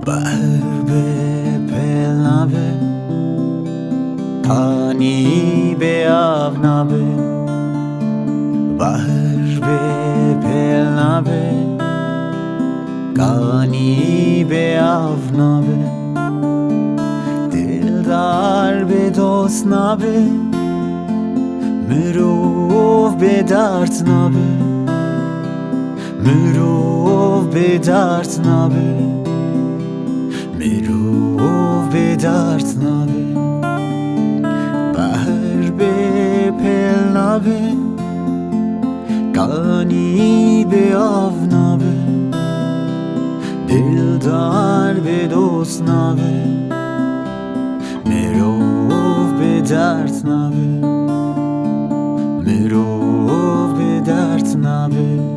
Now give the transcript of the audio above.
بحر به پلنبه کانی به آبنبه بحر به پلنبه کانی به آبنبه دلدار به دوست نبه مروف به درد نبه مروف به درد نبه مروف به درد نبه بحر به پل نبه کانی به آب نبه دلدار به دوست نبه مروف به درد نبه مروف به درد نبه